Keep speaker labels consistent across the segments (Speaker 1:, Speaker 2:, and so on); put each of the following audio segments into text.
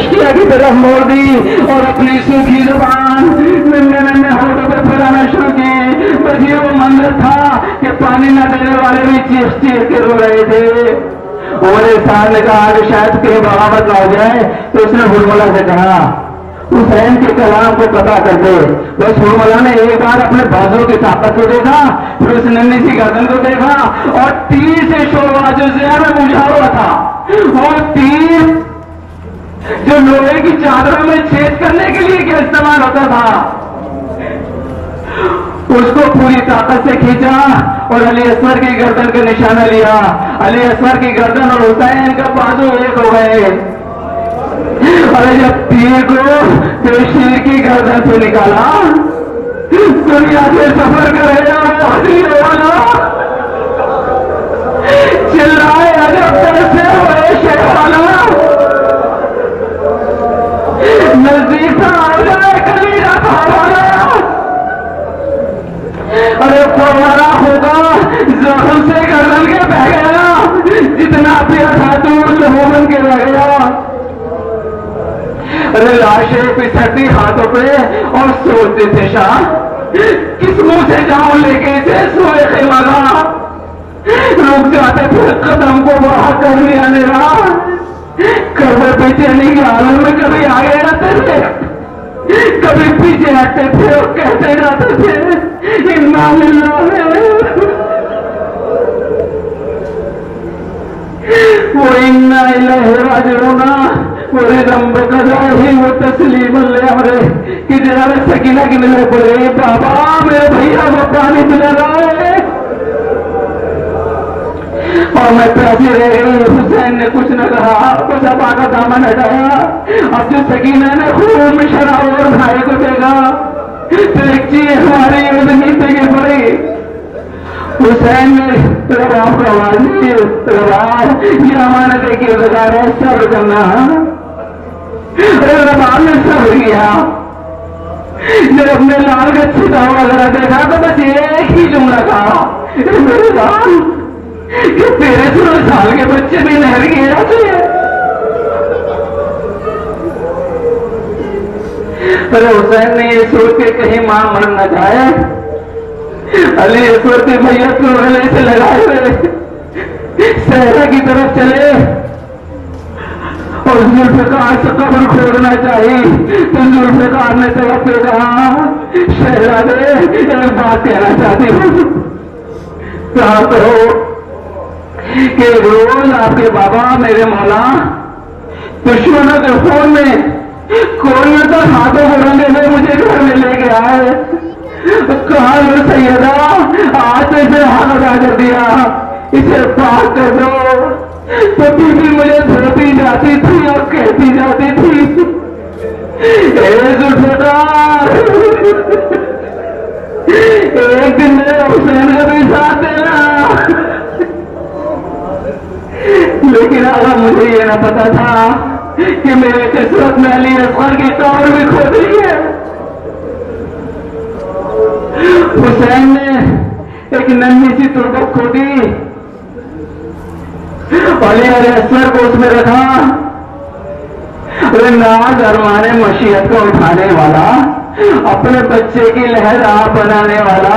Speaker 1: अशिया की तरफ मोड़ दी और अपनी सूखी जुबान नन्हे नन्हे होठों पर फैलाना शुरू की। बस ये वो मंदिर था कि पानी न देने वाले भी चीख चीख के रो रहे थे। उमर साहब ने कहा कि शायद कहीं बगावत हो जाए, तो उसने हुरमुला से कहा हुसैन के कलाम को पता कर दे। बस हुरमुला ने एक बार अपने बाजों की ताकत को देखा, फिर उस नन्ही सी गर्दन को देखा और तीर से शोरवा जो जहर में बुझा हुआ था, और तीर जो लोहे की चादरों में छेद करने के लिए क्या इस्तेमाल होता था, उसको पूरी ताकत से खींचा और अली असगर की गर्दन का निशाना लिया। अली असगर की गर्दन और हुसैन का बाजू एक हो गए। अरे जब तीर को शेर की गर्दन से निकाला, दुनिया से सफर करेगा वो हसीन वाला चिल्लाए अजब दर्द से हुए शेर वाला, नजदीक से आ जाए कलीजा था वाला। अरे फवारा होगा जख्म से गर्दन के बह गया, जितना पिया था दूर लहू बन के रह गया। अरे लाशें पिसटती हाथों पे और सोचते थे शाह किस मुंह से जाऊं लेके इसे सोए खेमागा। रुक जाते थे कदम को बढ़ा कर भी अंधेरा, कभी बेचैनी के आलम में कभी आगे रहते थे, कभी पीछे हटते थे और कहते जाते थे इन्ना लिल्लाह। वो इन्ना इलैहि राजिऊन वो रब कदा ही वो तस्लीम अमरे कि जरा सकीना की नजर पड़े, बाबा मेरे भैया वो पानी पिला रहा है और मैं प्यासी रह गई। हुसैन ने कुछ न कहा, बस अपा का दामन हटाया। अब जो सकीना ने खूब में शराब और भाई को देगा तो एक चीज हमारी नीचे गिर पड़ी। हुसैन ने रबाब को आवाज दी, रबाब ये अमानत है कि रोजगार है, सब्र करना। रबाब ने सब्र किया। जब अपने लाल का छिटा हुआ जरा देखा तो बस एक ही जुमला कहा, मेरे लाल कि 13 साल के बच्चे भी नहर गिर जाते हैं। पर हुसैन ने ये सोच के कहीं मां मर न जाए, अली असगर के भैया को गले से लगाए हुए सहरा की तरफ चले और जुल्फिकार से कब्र खोदना चाहिए। तो जुल्फिकार ने तरफ से कहा शहजादे एक बात कहना चाहती हूँ। कहा करो कि रोज आपके बाबा मेरे मौला दुश्मनों के फोन में कोई तो हाथों को रंगे में मुझे घर में लेके आए। कहा सैयदा आज तो इसे हाथ अदा कर दिया, इसे पाक कर दो। तो बीबी मुझे धोती जाती थी और कहती जाती थी जुल्फिकार एक दिन मेरे हुसैन का भी साथ देना। लेकिन अगर मुझे ये ना पता था कि मेरे किस्मत में अली असगर की कब्र भी खो दी है। हुसैन ने एक नन्ही सी तुरबत खोदी, अली असगर को उसमें रखा। नाज अरमाने मशीयत को उठाने वाला, अपने बच्चे की लहर आप बनाने वाला,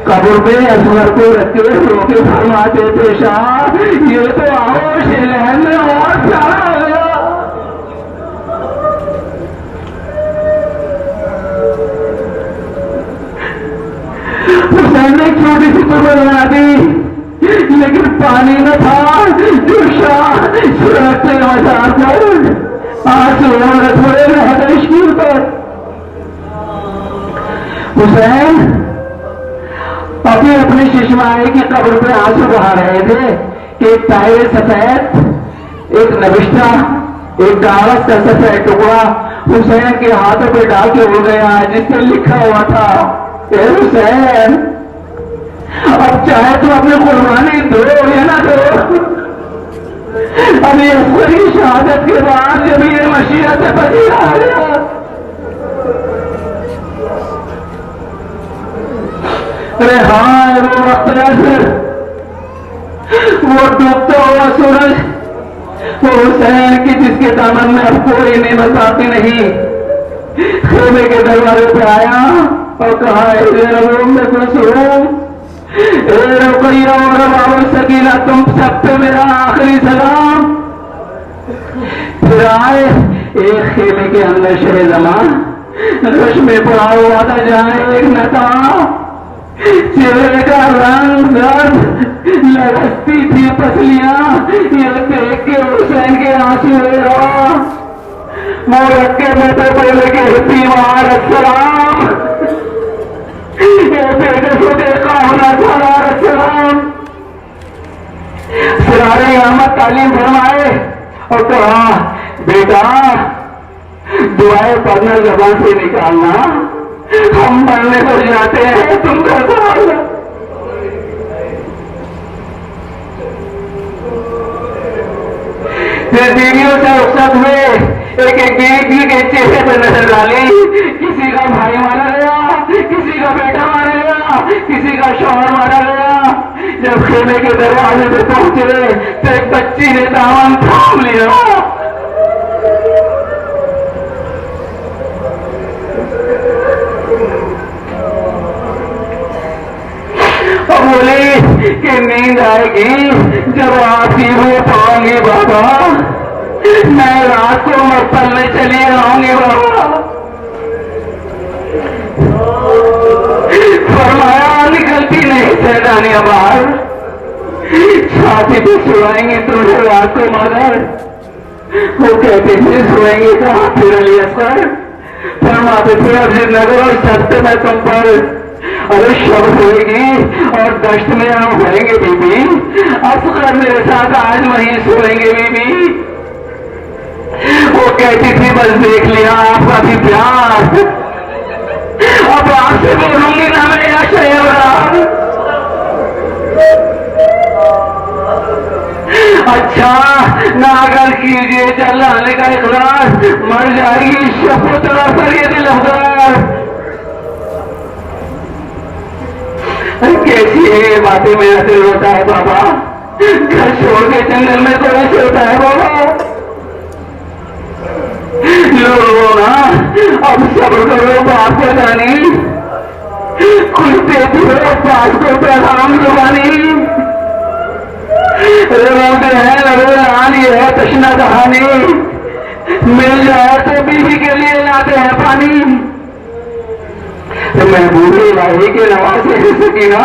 Speaker 1: कब्र पे असगर को रखते रोके फरमाते थे शाह ये तो आओ लहर में और प्यारा हो गया। हुसैन ने छोटी सी तुरबत बना दी, लेकिन पानी न था जो शाह सुरक्षे मजार पर आंसू थोड़े रहदश की ऊपर। हुसैन अभी अपनी शिशमाई की कब्र पे आंसू बहा रहे थे कि एक ताहिर सफेद, एक नबिश्ता, एक कागज का सफेद टुकड़ा हुसैन के हाथों पे डाल के उड़ गया, जिस पर लिखा हुआ था ए हुसैन अब चाहे तो अपनी कुर्बानी दो या ना दो, अभी असगर की शहादत के बाद जब ये मशीयत से बची आ गया। अरे हाँ वो वक्त वो डूबता हुआ सूरज वो हुसैन की जिसके दामन में अब कोई नेमत बाकी नहीं, खेमे के दरवाजे पे आया और कहा, मैं खुश हूं, रुकैया और बाबू सकीना, तुम सब पे मेरा आखिरी सलाम। फिर आए एक खेमे के अंदर शह जमान, रश में पड़ा हुआ था जहां एक नता, चेहरे का रंग दर्द लरसती थी पसलियां, ये देख के हुसैन के आंसू रहा। वो रखे बेटे पहले के हिप्पी महाराज सलाम, ये बेटे को देखा होना सलाम। सिरारे अहमद तालीम फरमाए और कहा, बेटा दुआएं पढ़ना जबान से निकालना, हम पढ़ने को जाते हैं, तुम घर संभालना। फिर बीवियों से रुखसत हुए, एक एक बीवी के चेहरे पर नजर डाली, किसी का भाई मारा गया, किसी का बेटा मारा गया, किसी का शौहर मारा गया। जब खेमे के दरवाजे पे पहुंचे तो एक बच्ची ने दामन थाम लिया और बोली कि नींद आएगी जब आपकी वो पाऊंगी बाबा, मैं रात को मक्तल में चली आऊंगी बाबा। फरमाया, निकलती नहीं सैलानियां बाहर, छाती पे सुनाएंगे तुझे रात को मगर। वो कहते थे सुनाएंगे कहाँ, फिर अली असगर फरमाते थे, अर्जुन नगर और सस्ते में तुम पर अरे शब्द होगी और दश्त में हम होएंगे बीबी, असगर मेरे साथ आज वहीं सोएंगे बीबी। वो कहती थी, बस देख लिया आपका भी प्यार, अब आपसे बोलूंगी ना मैं या शहर। अच्छा ना अगर कीजिए चलाने का इकरार, मर जाएगी शपथ पर ये दिल अफगार। कैसी है ये बातें, मेरा दिल होता है बाबा, घर छोड़ के जंगल में तो ऐसे होता है बाबा। लो ना अब सब्र करो बाप को जानी, कुछ देती हो बाप को पैगाम जुबानी। रानी है तशना कहानी, मिल जाए तो बीवी के लिए लाते हैं पानी। तो मैं बूढ़ी भाई के नवासे सकीना,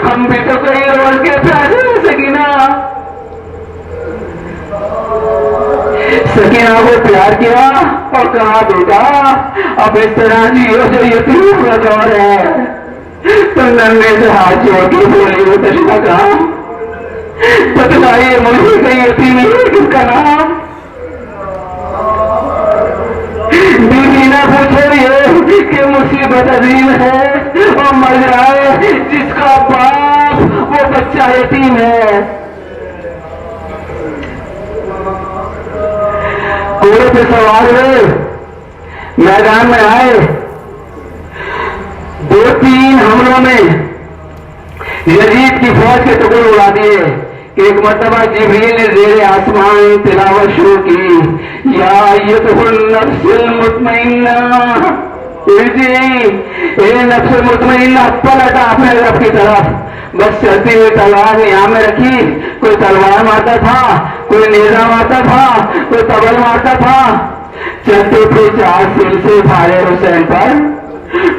Speaker 1: हम भी तो कई रोज के प्यासे सकीना। सकीना को प्यार किया और कहा, बेटा अब इस तरह जियो जो यतीम का दौर है। तो नन्हे से हाथ जोड़ के बोली वो तशना कहा, बतलाइए मुझे कहीं यतीम है किसका नाम। बीवी ना पूछे ये कि मुसीबत अजीम है और मर जाए जिसका बाप वो बच्चा यतीम है। घोड़े पे सवार हुए मैदान में आए, 2-3 हमलों में यजीद की फौज के टुकड़े उड़ा दिए। एक मर्तबा जिब्रील ने ज़ेरे आसमान तिलावत शुरू की, या अय्युहन नफ्सुल मुतमइन्ना, ए नफ्सुल मुतमइन्ना, पलटा अपने रब की तरफ। बस चलती हुई तलवार निगाह में रखी, कोई तलवार मारता था, कोई नेजा मारता था, कोई तबल मारता था। चलते थे 4 सिल से भारे हुसैन पर,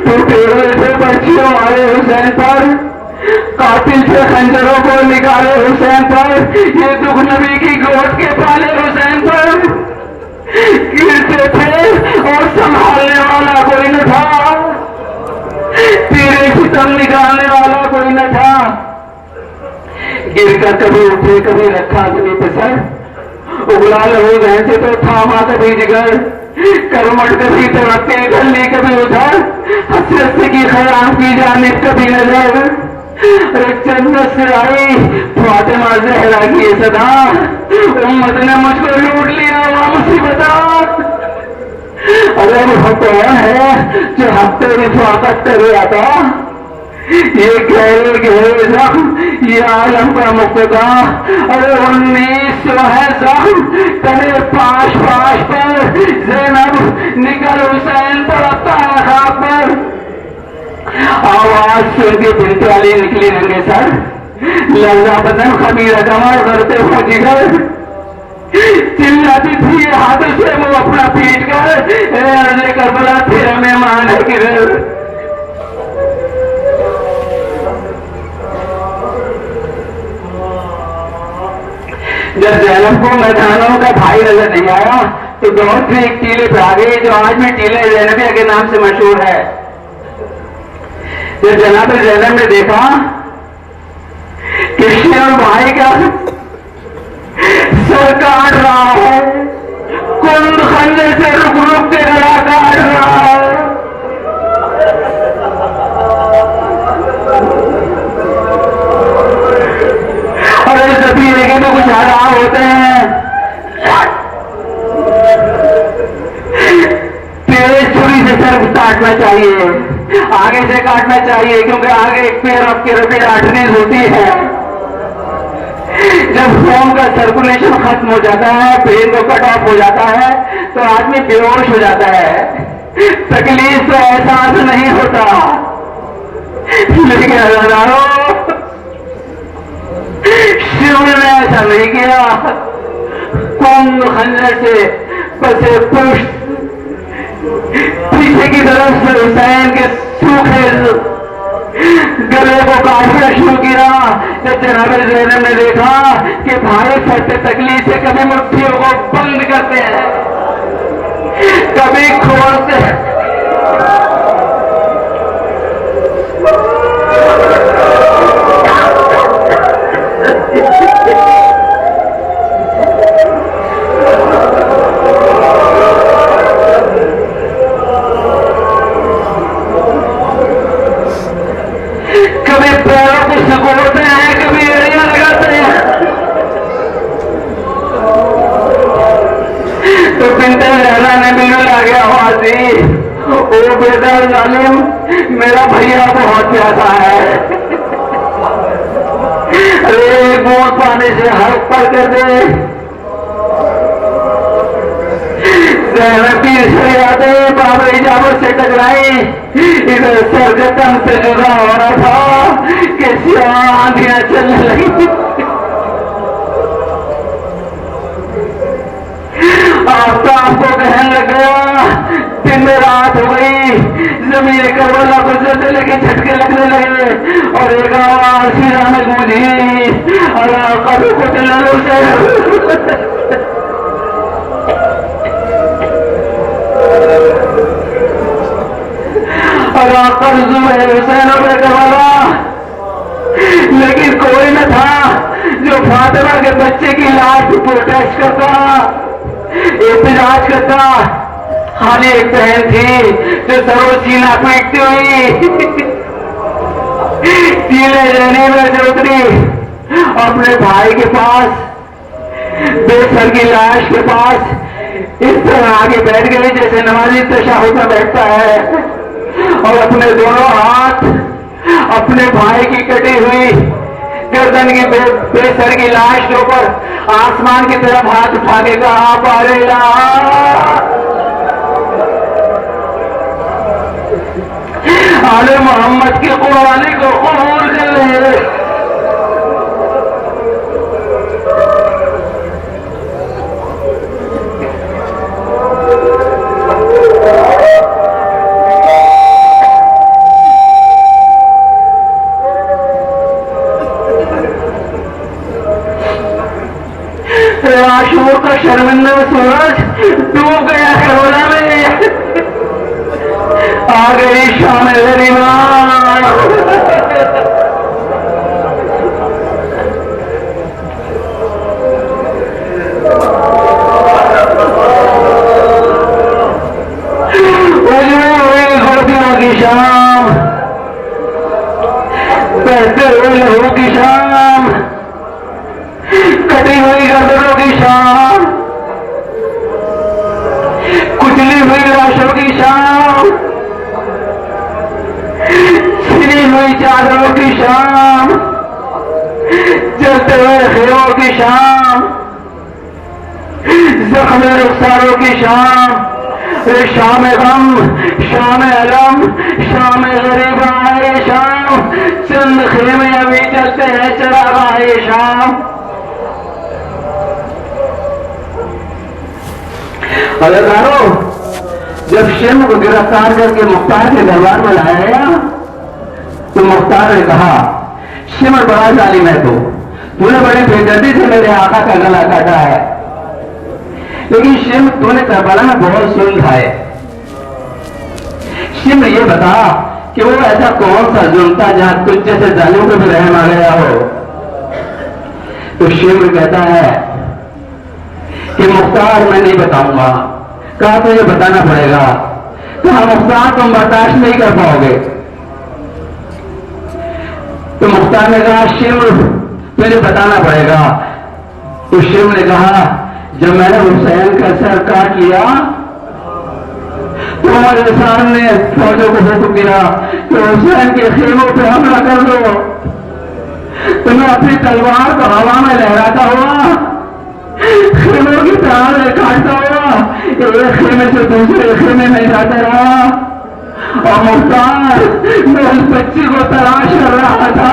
Speaker 1: टूटे हुए थे बच्चियों वाले हुसैन पर, कातिल से खंजरों को निकाले हुसैन पर, ये दुख नबी की गोद के पाले हुसैन पर। गिरते थे और संभालने वाला कोई न था, तेरे सितम निकालने वाला कोई न था। गिरकर कभी उठे कभी रखा अपनी पसर, उगला लहू बहन से तो थामा कभी जिगर, करमट कभी तड़पते गली कभी उधर, हसरत की खयाम की जानिब कभी नजर। जन्नत से आई फातिमा ज़हरा की सदा, उम्मत ने मुझको लूट लिया वह मुसीबत। अरे वो कौन है जो हफ्ते रिफाकत कर रहा था, ये गहरे गहरे जख्म, ये आलम का मुक्तदा। अरे 19 सो है जख्म तेरे पाश पाश पर, ज़ैनब निकल हुसैन तड़पता है खाक पर। आवाज सुन के बिनते अली निकली नंगे सर, लल्ला बदन खमीरा कमर करते हो जिगर, चिल्लाती थी हाथों से वो अपना पीट कर, अर्ज़े करबला तेरा मेहमान है किधर। जब ज़ैनब को मैदानों का भाई नजर नहीं आया तो दौड़ के एक टीले पे आ गई, जो आज भी टीले ज़ैनबिया के नाम से मशहूर है। जब जनाब ज़ैनब ने देखा कि शेर भाई का सर काट रहा है, कुंद खंजर से रुक रुक के गला काट रहा है, और इस जबीरे के तो कुछ हालात होते हैं, तेज छुरी से सर काटना चाहिए, आगे से काटना चाहिए, क्योंकि आगे एक पैर आपके रबी आर्टरीज होती है। जब खून का सर्कुलेशन खत्म हो जाता है, ब्रेन को कट ऑफ हो जाता है, तो आदमी बेहोश हो जाता है, तकलीफ तो एहसास नहीं होता। लेकिन हजारों शिव ने ऐसा नहीं किया, कुंभ खंजर से बसे पुष्ट पीछे की तरफ से हुसैन के सूखे गले को काटना शुरू किया। जब जनाब ज़ैनब ने देखा कि भाई फटते तकलीफ से कभी मुट्ठियों को बंद करते हैं, कभी खोलते हैं, कभी पैरों को सिकोड़ते हैं, कभी एड़ियां लगाते हैं। तो बिनते ज़हरा ने बिल्कुल आ गया आवाज दी, ओ बेटा जालिम, मेरा भैया बहुत प्यासा है, अरे बूंद पानी से हक पर कर दे। ज़हरा की यादें बाबा इजाबत से टकराई, इधर सरगतम से जुदा हो रहा था कि आंधियां चलने लगी। आफ्ताब को कहने लग गया, दिन में रात हो गई, जमीन करबला को जल्दी के झटके लगने लगे, और एक आवाज सीधा में गूंजी, अल्लाह कभी को दिलों से हुसैन करबला। लेकिन कोई न था जो फातिमा के बच्चे की लाश को प्रोटेस्ट करता, एहतजाज करता। खाली एक बहन थी जो सरोज सीना पीटती हुई टीले रहने में से उतरी, अपने भाई के पास बेसर की लाश के पास इस तरह आगे बैठ गई जैसे नमाजी तशहुद में बैठता है, और अपने दोनों हाथ अपने भाई की कटी हुई गर्दन की बेसर की लाश के ऊपर आसमान की तरफ हाथ उठा के कहा, बारेला आले मोहम्मद की कुर्बानी को कबूल कर ले। आशूर का शर्मिंदा सूरज डूब गया करबला में, आ गई शाम गरीबान। गर्दियों की शाम, बहते हुए लहू की शाम, कटी हुई गर्दनों की शाम, कुचली हुई लाशों की शाम, छिली हुई चादरों की शाम, जलते हुए खेमों की शाम, जख्म रुखसारों की शाम, शाम गम, शाम अलम, शाम गरीबा है शाम, चंद खेमे अभी चलते हैं चरागा है शाम। अदाकारों, जब शेम को गिरफ्तार करके मुख्तार के दरबार में लाया गया तो मुख्तार ने कहा, शिमर बड़ा जालिम है, तूने बड़ी बेदर्दी से मेरे आका का गला काटा है, लेकिन शिम तूने करबला में बहुत सुन खाए। शिम ये बता कि वो ऐसा कौन सा जुर्म था जहां तुझ जैसे जालिम को भी रहम आ गया हो। तो शिम कहता है कि मुख्तार मैं नहीं बताऊंगा। कहा तुझे बताना पड़ेगा। कहा मुख्तार तुम बर्दाश्त नहीं कर पाओगे। तो मुख्तार ने कहा शिम तुझे बताना पड़ेगा। तो शिम ने कहा जब मैंने हुसैन का सर काट लिया तो हमारे सामने फौजों को हुक्म दिया कि हुसैन के खेमों पे हमला कर दो। तो मैं अपनी तलवार को हवा में लहराता हुआ खेमों की तरह काटता हुआ एक खेमे से दूसरे खेमे में जाता रहा और मुख्तार मैं उस बच्ची को तलाश कर रहा था।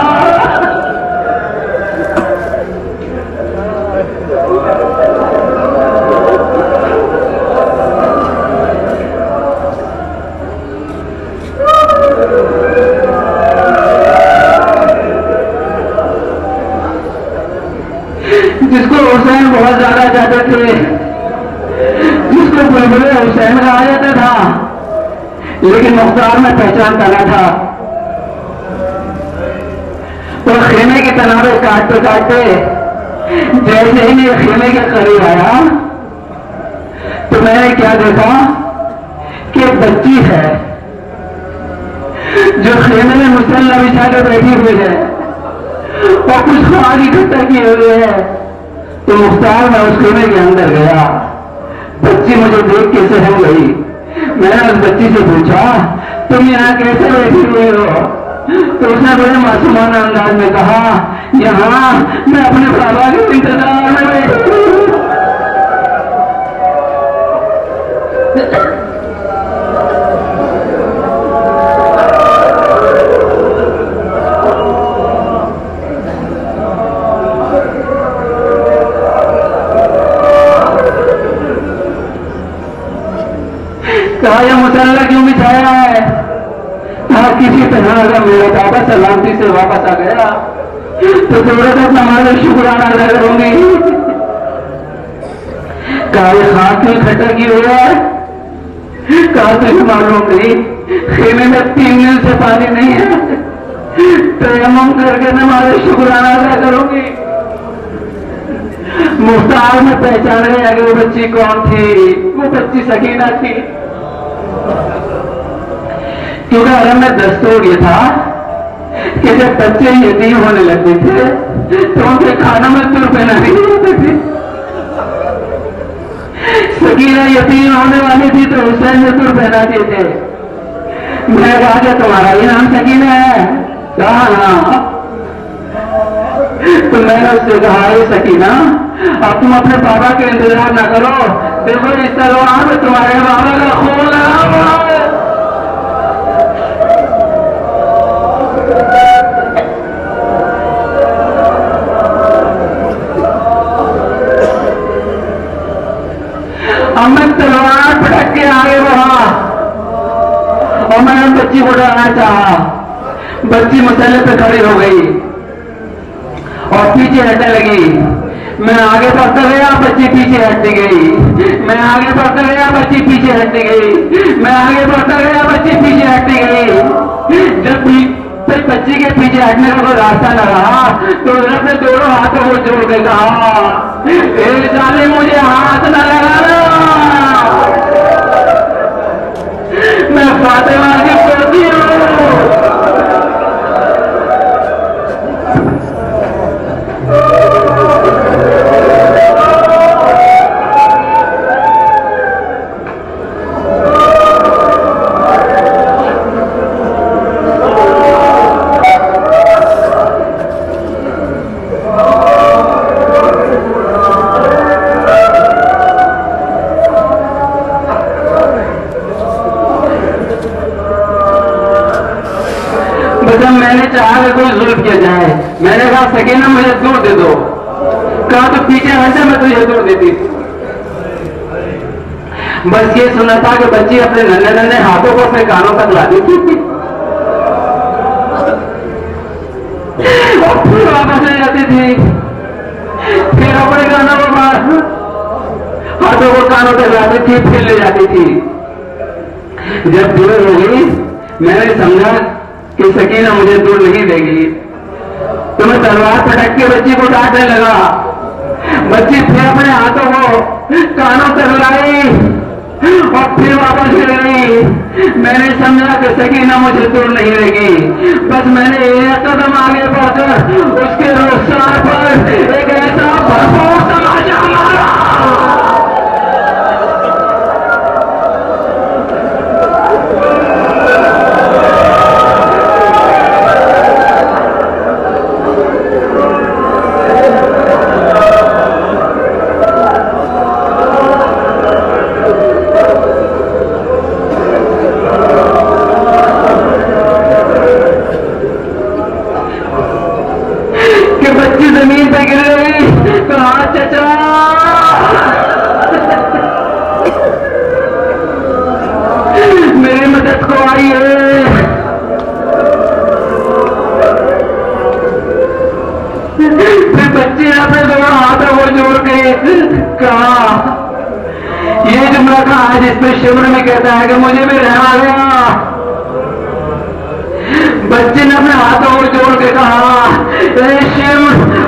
Speaker 1: जिसको हुसैन बहुत ज्यादा चाहते थे, जिसको बुलबुले हुसैन कहा जाता था, लेकिन मुख्तार में पहचान करना था। तो खेमे की तनावे काटते काटते जैसे ही मैं खेमे के करीब आया तो मैंने क्या देखा कि एक बच्ची है जो खेमे में मुसल्ला बिछा कर बैठी हुई है और कुछ खाना इकट्ठा किए हुए है। तो मुख्तार मैं उस खेमे के अंदर गया। बच्ची मुझे देख के सहम गई। मैंने उस बच्ची से पूछा तुम यहाँ कैसे बैठी हुई हो? तो उसने बड़े मासूमाना अंदाज में कहा यहाँ मैं अपने बाबा के इंतजार में बैठी हूँ। कहा यह मुसल्ला क्यों बिछाया है? कहा किसी तरह अगर मेरा बाबा सलामती से वापस आ गया तो थोड़ा सा हमारा शुक्राना अदा करूंगी। कहा यह खाक में खट्टा की हुआ है? कहा तुझे मालूम नहीं खेमे में 3 दिन से पानी नहीं है, तयम्मुम करके हमारे शुक्राना अदा करूंगी। मुख्तार में पहचान गया कि वो बच्ची कौन थी। वो बच्ची सकीना थी। क्योंकि अरब में दस्तूर ये था कि जब बच्चे यतीम होने लगते थे तो उनके खाना में तुर पहना नहीं होते थे। सकीना यतीम होने वाली थी तो हुसैन ने तुर पहना दिए थे। मैं कहा कि तुम्हारा ही नाम सकीना है? कहा ना। तो मैंने उससे कहा ये सकीना अब तुम अपने बाबा के इंतजार ना करो, देखो इस तलवार में तुम्हारे बाबा का खून लगा हुआ है। अब मैं तलवार पटक के आगे बढ़ा और मैंने बच्ची को डराना चाहा। बच्ची मसले पे खड़ी हो गई और पीछे हटने लगी। मैं आगे बढ़ता गया, बच्ची पीछे हटती गई। मैं आगे बढ़ता गया, बच्ची पीछे हटती गई। मैं आगे बढ़ता गया, बच्ची पीछे हटती गई। जब बच्ची के पीछे हटने का कोई रास्ता न रहा तो उसने दोनों हाथों को जोड़ के कहा एक जाने मुझे हाथ न लगाना, मैं फातिमा की पोती हूँ। जुल्म किया जाए। मैंने कहा सकीना मुझे दूध दे दो। कहा तो पीछे हंसे मैं तुझे दूध देती। बस ये सुना था कि बच्ची अपने नन्हे नन्हे हाथों को अपने कानों तक ला दी थी और फिर वापस ले जाती थी। फिर अपने कानों को हाथों को कानों तक लाती थी, फिर ले जाती थी। जब दूर हो गई मैंने समझा कि सकीना मुझे दूर नहीं देगी, तो मैं तलवार पटक के बच्ची को डांटने लगा। बच्ची फिर अपने हाथों को कानों तक लाई और फिर वापस ले गई। मैंने समझा कि सकीना मुझे दूर नहीं देगी। बस मैंने एक कदम आगे बढ़कर उसके रुखसार पर एक ऐसा भरपूर तमाचा मारा। जमीन पे गिर गई। कहा चचा मेरी मदद को आइए। फिर बच्चे ने अपने दोनों हाथों को जोड़ के कहा, ये जुमला कहा जिसमें शिमर में कहता है कि मुझे भी रहना गया। बच्चे ने अपने हाथों को जोड़ के कहा, शिम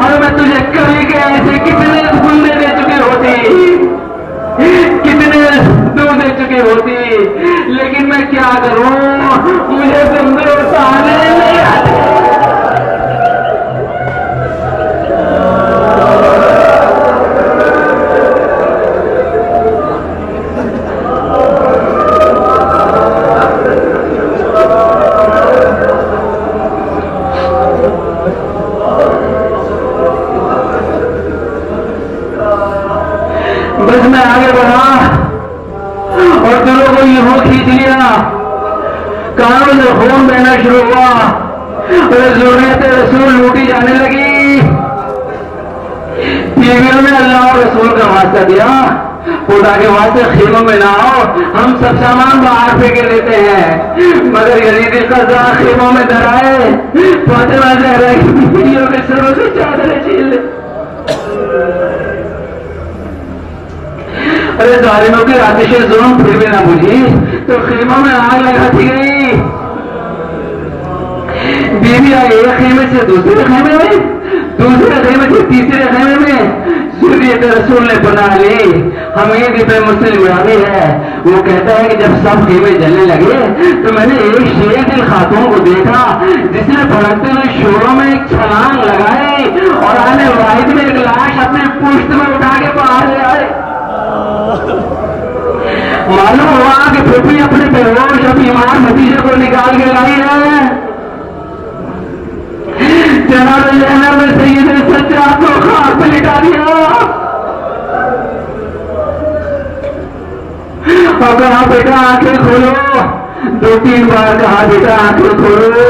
Speaker 1: और मैं तुझे कभी के ऐसे कितने गुंडे दे चुकी होती, कितने दूध दे चुकी होती, लेकिन मैं क्या करूं, मुझे सुंदर ताने नहीं आते। बस मैं आगे बढ़ा और दोनों को यूं खींच लिया। कानों से खून बहना शुरू हुआ और ज़ुर्रियत रसूल लूटी जाने लगी। टीवियों में अल्लाह और रसूल का वास्ता दिया, खुदा के वास्ते खेमों में ना आओ, हम सब सामान बाहर फेंके लेते हैं। मगर यजीद कज़ा खेमों में डराए, फातिमा ज़हरा की बीवियों के सरों से चादरें छीन ले। अरे जालिमों की आतिश जुल्म फिर भी ना बुझी तो खेमों में आग लगाती गई। बीवी आई एक खेमे से दूसरे खेमे में, दूसरे खेमे से तीसरे खेमे में। ज़ुर्रियत रसूल ने बना ली। हमीद इब्न मुस्लिम रावी है, वो कहता है कि जब सब खेमे जलने लगे तो मैंने एक शेर दिल खातून को देखा जिसने भड़कते हुए शोरों में एक छलांग लगाई और आने वाहिद में एक लाश अपने पुश्त में उठा के बाहर ले आए। मालूम हुआ कि फूफी अपने बेहोश और बीमार भतीजे को निकाल के लाई है। जनाब ज़ैनब में सैयद सज्जाद को खाक पे लिटा दिया और कहा बेटा आंखें खोलो। 2-3 बार कहा बेटा आंखें खोलो।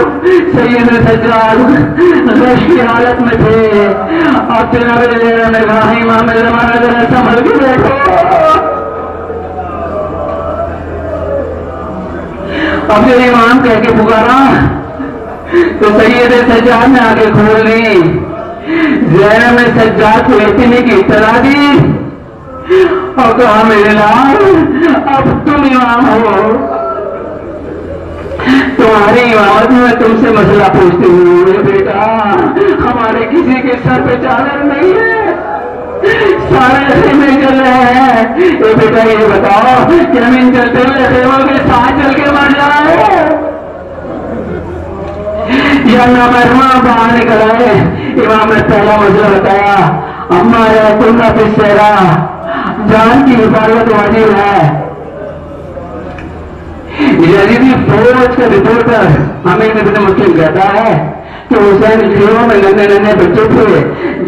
Speaker 1: सैयद सज्जाद गश की हालत में थे। अब जनाब ज़ैनब ने कहा इमाम ज़माना जरा संभल के बैठो। अब जब इमाम कह के पुकारा तो सैयद सज्जाद ने आगे खोल ली। ज़ैनब ने सज्जाद को इतनी की इत्तला दी और कहा मेरे लाल अब तुम इमाम हो, तुम्हारी इमामत में मैं तुमसे मसला पूछती हूँ। बेटा हमारे किसी के सर पे चादर नहीं है, सारे खेमे चल रहे हैं। ये बेटा ये बताओ कि हम इन चलते हुए खेमों के साथ चल के मर जाए या नामहरमा बाहर निकल आए। इमाम ने पहला मसला बताया, अम्मा या तुम ना पिछेरा, जान की हिफाजत वाजिब है। यजीदी फौज का रिपोर्टर हमें इब्न मुस्लिम कहता है कि हुसैन खेमों में नन्हे नन्हे बच्चे थे,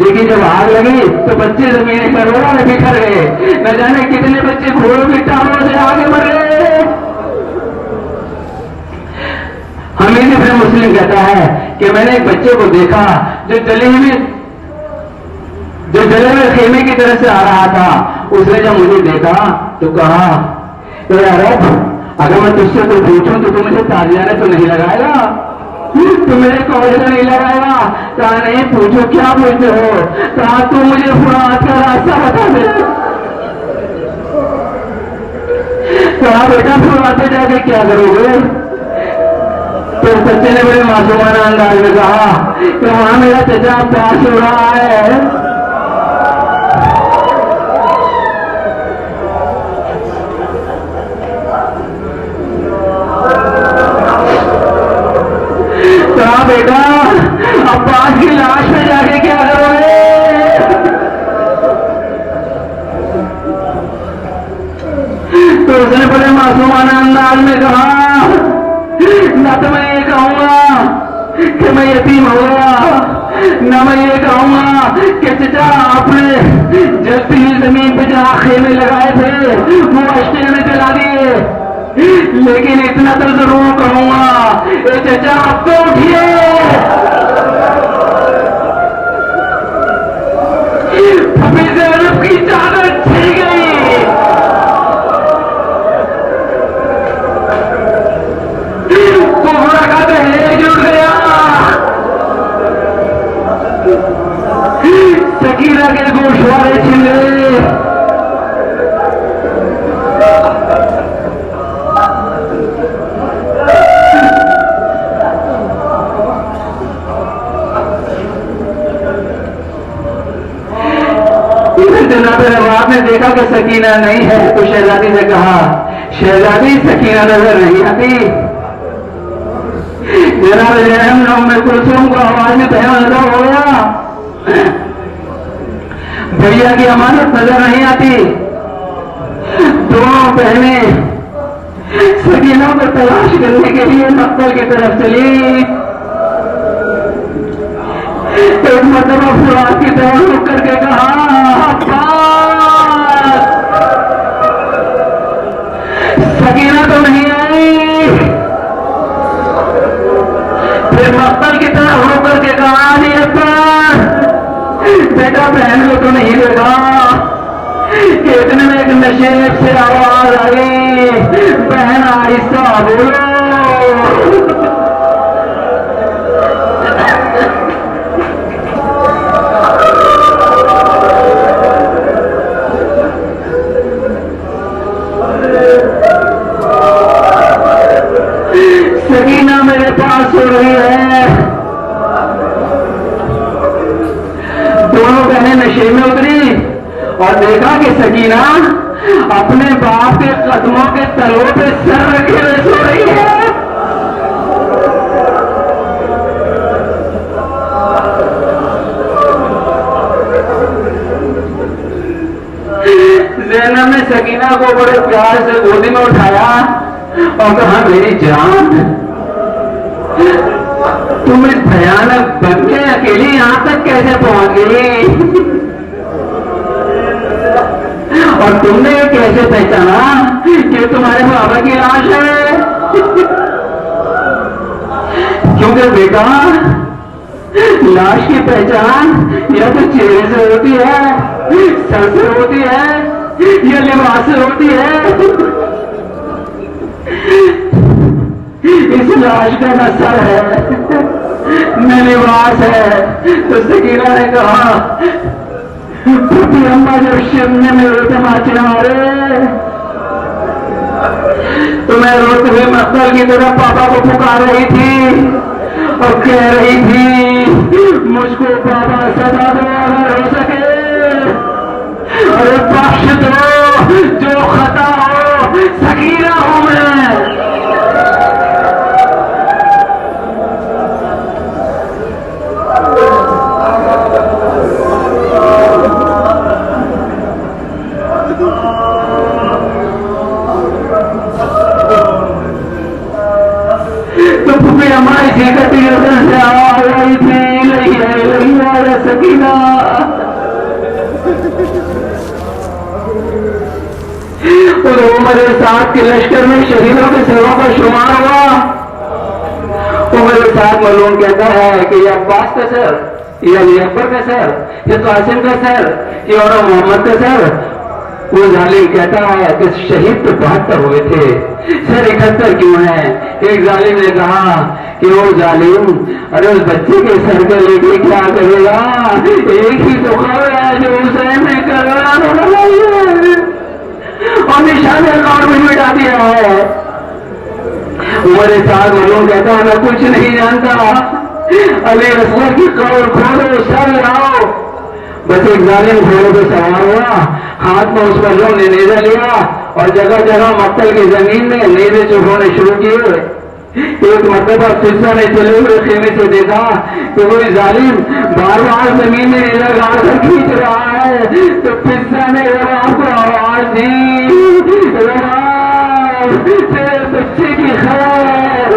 Speaker 1: लेकिन जब आग लगी तो बच्चे जमीन करोड़ों में बिखर गए। न जाने कितने बच्चे घोड़ों की टांगों से आगे बढ़ गए। हमीद इब्न मुस्लिम कहता है कि मैंने एक बच्चे को देखा जो जले हुए खेमे की तरफ से आ रहा था। उसने जब मुझे देखा तो कहा, रब, अगर मैं तुझसे तो पूछूं तो तू मुझे ताजियाने तो नहीं लगाएगा, तू मेरे कॉलेज में नहीं लगाएगा? कहा नहीं, पूछो, क्या पूछते हो? कहा तू मुझे फुरात का रास्ता बता दे। कहा बेटा फुरात में जाके क्या करोगे? तो बच्चे ने बड़े मासूमाना अंदाज में कहा कि वहां मेरा चचा पास हो रहा है। कहा बेटा अब्बास की लाश में जाके क्या करोगे? तो उसने बड़े मासूमाना अंदाज में कहा, न तो मैं ये कहूंगा कि मैं यतीम हो गया, न मैं ये कहूंगा कि चचा आपने जलती हुई जमीन पे जहां खेमे लगाए थे वो अश्ते में जला दिए, लेकिन इतना तो जरूर कहूंगा, ए चचा अब तो उठिए, फपी से अरब की चादर छिड़ गई। कोहरा का दहेज उड़ गया। सकीना के गोशवारे छिल गए। जनाब रवाब ने देखा कि सकीना नहीं है तो शहजादी से कहा, शहजादी सकीना नजर नहीं आती। जनाब रहम में कुलसुम को आवाज में बयान नजर हो गया, भैया की अमानत नजर नहीं आती। दोनों बहनें सकीना को तलाश करने के लिए मक्तल की तरफ चली। एक मरतबा फुरात की तरफ रुक करके कहा, सकीना तो नहीं आई। फिर मक्तल की तरफ रुक करके कहा, नहीं अब्बास, बेटा बहन को तो नहीं देखा। इतने में एक नशे से आवाज आई, बहन आहिस्ता बोलो। सकीना मेरे पास सो रही है। दोनों बहनें नशे में उतरी और देखा कि सकीना अपने बाप के कदमों के तलों पे सर रखे हुए सो रही है। ज़ैनब ने सकीना को बड़े प्यार से गोदी में उठाया और कहा, मेरी जान, तुम इस भयानक बन के अकेली यहां तक कैसे पहुंच गई? और तुमने कैसे पहचाना कि तुम्हारे बाबा की लाश है? क्योंकि बेटा लाश की पहचान या तो चेहरे से होती है, सर से होती है, या लिबास से होती है। इस लाश का न सर है न लिबास है। तो सकीना ने कहा, पुपी अम्मा जब शिव ने मेरे तमाचे मारे तो मैं रोते हुए मक्तल की तरफ पापा को पुकार रही थी और कह रही थी, मुझको पापा सदा दो अगर हो सके, अरे बख्श दो जो खता हो, सकीना हूं मैं। तो पुपी अम्मा इसी कटी से आ रही थी, लगी है सकीना। तो मेरे साथ के लश्कर में शहीदों के सेवा का शुमार हुआ। वो मेरे साथ मलून कहता है कि ये अब्बास का सर, ये अली अकबर का सर, ये कासिम का सर, ये और मोहम्मद का सर। वो जालिम कहता है कि शहीद तो 72 हुए थे, सर 71 क्यों है? एक जालिम ने कहा कि वो जालिम, अरे उस बच्चे के सर के लेके क्या करेगा? एक ही तो खबर है जो हुसैन ने करवाया और निशान अकाउंट में मिटा दिया है। मेरे साथ मलून कहता है मैं कुछ नहीं जानता, अली असगर की कब्र खोदो, सर लाओ। बस एक जालिम घोड़े पे सवार हुआ, हाथ में उस पर लोग ने नेजा लिया और जगह जगह मक्तल की जमीन में नेजे चुभोने शुरू किए। एक मरतबा फिजा ने चले हुए खेमे से देखा कि कोई जालिम बार बार जमीन में नेजा गाड़ खींच रहा है, तो फिजा ने आपको आवाज दी, तेरे बच्चे की खैर।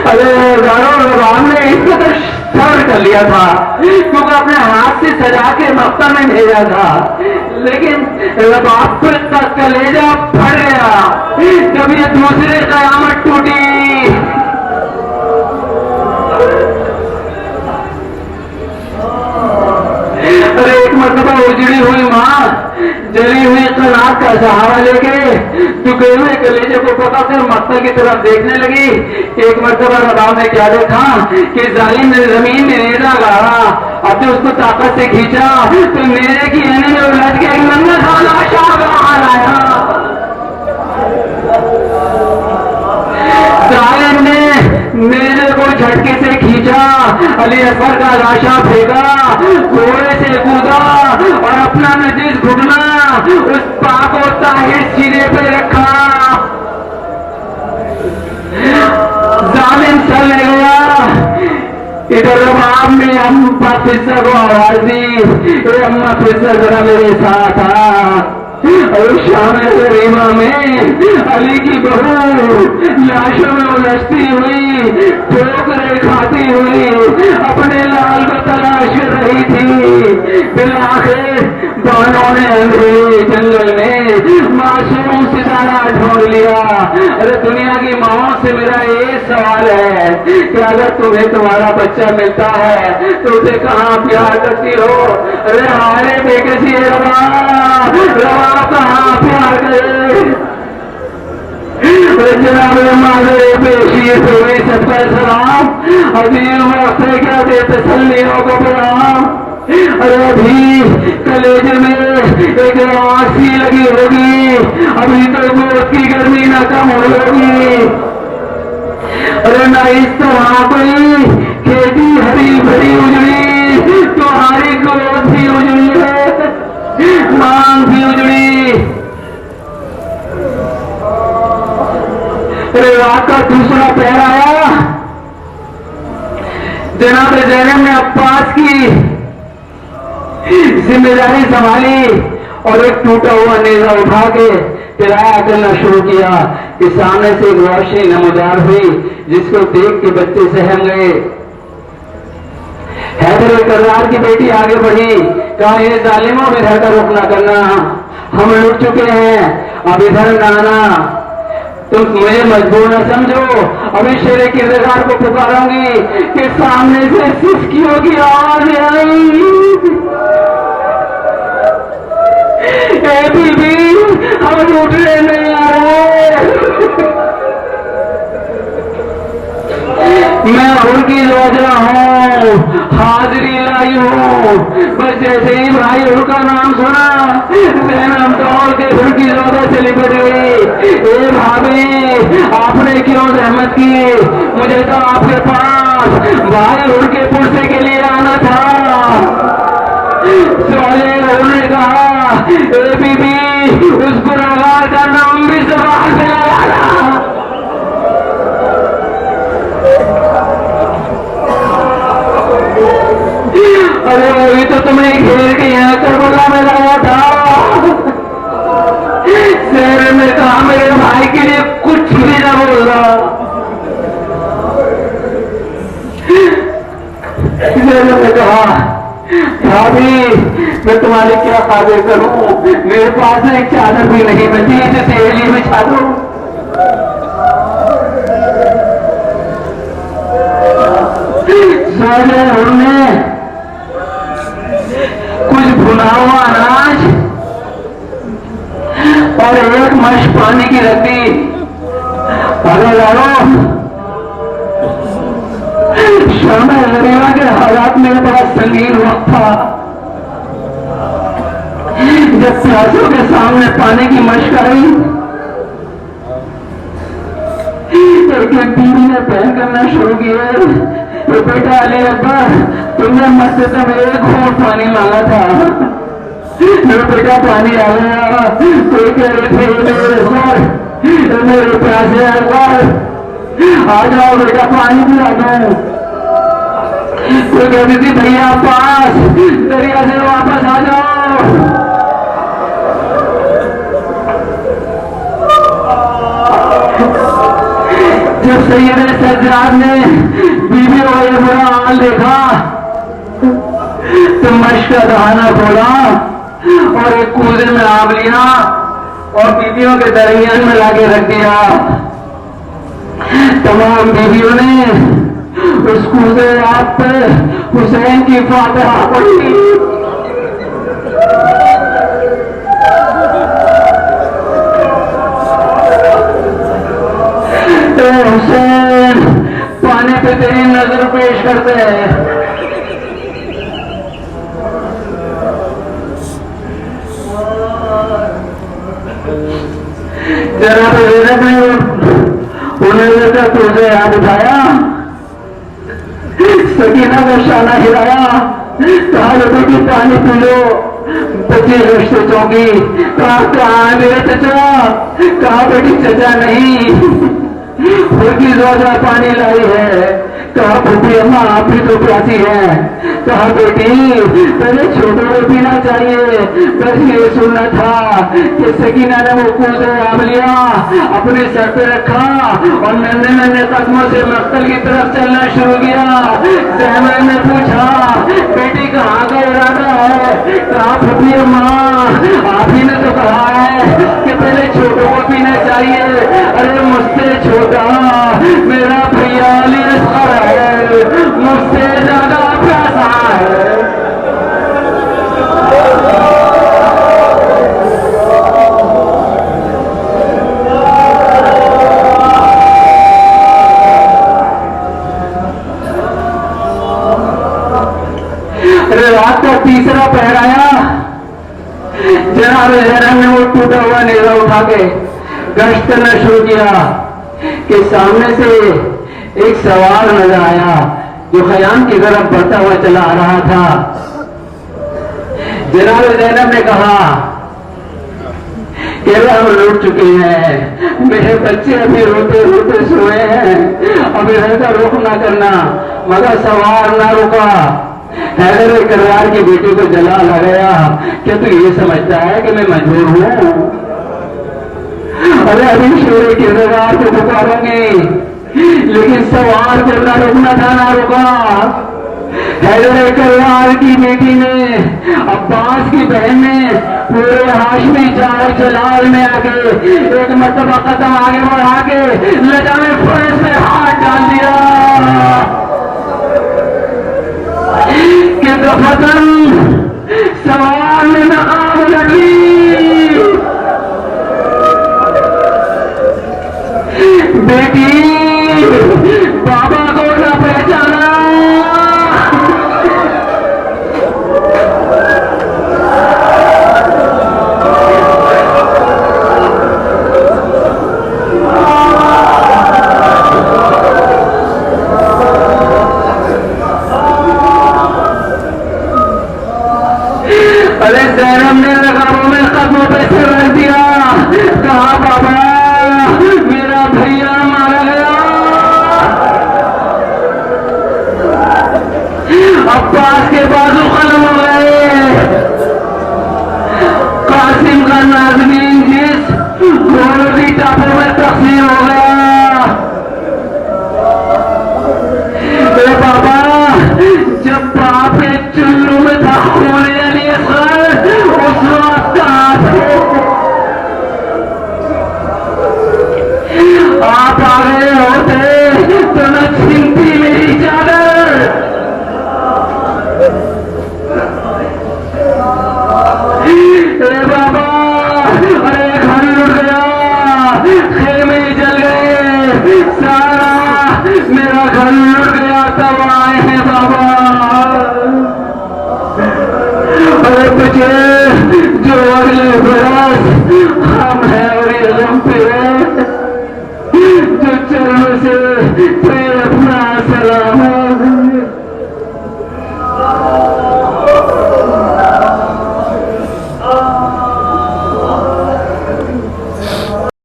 Speaker 1: अरे रबाब ने इस कदर सब्र कर लिया था क्योंकि अपने हाथ से सजा के मक्का में भेजा था, लेकिन रबाब का कलेजा फट गया जब ये दूसरे कयामत टूटी। अरे एक मरतबा उजड़ी हुई माँ जली हुई कनात का सहारा लेके झुके हुए कलेजे को पकड़कर मक्का की तरफ देखने लगी। एक मरतबा रबाब ने क्या देखा कि जालिम ने जमीन में नेजा गाड़ा, अब उसको ताकत से खींचा तो नेजे की एने में उलझ के एक नंगा सा लाशा बाहर आया। जालिम ने नेजे को झटके से खींचा, अली असगर का लाशा फेंका, घोड़े से कूदा और अपना नजीज घुटना उस पाक और ताहिर सीने पे रखा। जालिम चल गया। इधर रबाब ने अम्मा फिजा को आवाज दी, अम्मा फिजा जरा मेरे साथ आ। और शाम गरीबा में अली की बहू लाशों में उलझती हुई, ठोकरें खाती हुई अपने लाल को तलाश रही थी। फिर आखिर बानों ने अंधेरे जंगल में मासूम सितारा ढूंढ लिया। अरे दुनिया की माओ से मेरा ये सवाल है कि अगर तुम्हें तुम्हारा बच्चा मिलता है तो उसे कहाँ प्यार करती हो? अरे हमारे बेकसी रवा कहाँ प्यार करे? जनाब सबका सलाम, अजीज वक्त क्या दे तसल्लियों को प्रणाम। अरे अभी कलेजे में एक आसी लगी होगी, अभी तो गोद की गर्मी न कम होगी। अरे ना इस तरह कोई खेती हरी भरी उजड़ी, तुम्हारी गोद भी उजड़ी है, मांग भी उजड़ी। अरे रात का दूसरा पहर आया, जनाब ज़ैनब ने अब्बास की जिम्मेदारी संभाली और एक टूटा हुआ नेजा उठा के तिराया करना शुरू किया कि सामने से एक रोशनी नमदार हुई जिसको देख के बच्चे सहम गए। हैदर कर्रार की बेटी आगे बढ़ी, कहा ये जालिमों में रहकर रुक न करना, हम लुट चुके हैं, अब इधर न आना, तुम मुझे मजबूर न समझो। अभी शेरे किरदार को पुकारूंगी कि सामने से सिसकियों की आवाज आई, ए बीबी हम लूटने नहीं आ रहे, मैं उनकी रोजा हूँ, हाजिरी लाई हूँ। बस जैसे ही भाई उनका नाम सुना ज़ैनब दौड़ के उनकी रोजा से लिपट गई। ए भाभी आपने क्यों जहमत की? मुझे तो आपके पास भाई उनके पुरसे के लिए आना था। उन्होंने कहा ए बीबी उस गुनाहगार का नाम भी ज़बान पे लाना। अरे अभी तो तुम्हें घेर के यहाँ करबला में लाया था, शहर में कहा मेरे भाई के लिए कुछ भी ना बोल रहा। ने कहा भाभी मैं तुम्हारे क्या काबिल करूं, मेरे पास एक चादर भी नहीं बची जिसे एली बिछा दूं। हमने कुछ भुना हुआ अनाज और एक मश पानी की रद्दी। अरे यारो, शर्मा गरीबा के हालात में बड़ा संगीन वक्त था जब प्यासों के सामने पानी की मशक आई। एक बीवी ने पहन करना शुरू किया, तो बेटा अली अब्बा, तुमने मुझसे तब एक घूंट पानी मांगा था। मेरे बेटा पानी आ गया। कोई कह रहे थे मेरे प्यासे आ जाओ बेटा, पानी पिला दो। कोई कहती थी भैया पास दरिया से वापस आ जाओ। जब सैयद सज्जाद ने बीवी को ये बुरा हाल देखा तो मश्क का दहाना खोला और एक कूजे में आग लिया और बीवियों के दरमियान में लाके रख दिया। तमाम बीवियों ने उस कूजे आग पे हुसैन की फातिहा पढ़ी। हुसैन पानी पे तेरी नजर पेश करते हैं। जरा तो ज़ैनब ने उन्हें तुझे याद उठाया, सकीना का शाना हिलाया, कहा बेटी पानी पी लो। बच्चे रिश्ते चौंकी, कहा मेरे चचा, कहा बेटी चचा नहीं उनकी रोजा पानी लाई है। कहा फूफी अम्मा आप भी तो प्यासी है। कहा बेटी पहले छोटों को पीना चाहिए, बस ये सुनना था कि सकीना ने वो कूदे आम लिया, अपने सर पे रखा और नन्हे नन्हे कदमों से मक्तल की तरफ चलना शुरू किया। ज़ैनब ने पूछा बेटी कहाँ का इरादा है? कहा फूफी अम्मा आप ही ने तो कहा है कि पहले छोटों को पीना चाहिए। अरे मुझसे छोटा मेरा भैया अली असगर है, मुझसे ज्यादा प्यासा है। अरे रात का तीसरा पहर आया, जनाब ज़ैनब ने वो टूटा हुआ नेजा उठा के गश्त करना शुरू किया कि सामने से एक सवार नजर आया जो खयाम की तरफ बढ़ता हुआ चला आ रहा था। जनाब ज़ैनब ने कहा कि हम लौट चुके हैं, मेरे बच्चे अभी रोते रोते सोए हैं, अभी रहता रुख ना करना। मगर सवार ना रुका। हैदर कररार की बेटी को जला लगाया, क्या तू ये समझता है कि मैं मजबूर हूं? अरे अभी शेर किरदार को पुकारूंगी, लेकिन सवार करना रुकना था, ना रुका। हैदर कररार की बेटी ने, अब्बास की बहन ने पूरे हाशमी जाल जलाल में आके एक मरतबा कदम आगे बढ़ा के लजामे फर्ज में हाथ डाल दिया कि दफतन सवार में न आग लगी। बेटी बाबा को न पहचाना। अरे ज़ैनब ने लगामों में कदमों पे सिर रख दिया, कहा बाबा मेरा भैया मारा गया। अब्बास के बाजू खत्म हो गए। कासिम का नाज़मीन जिस गोलवी टापू में तकसीम हो गया। मेरे बाबा जब बाप के चुल्लू में था खून उस वक्त बस हम हैं और ये हम पे जो चरणों से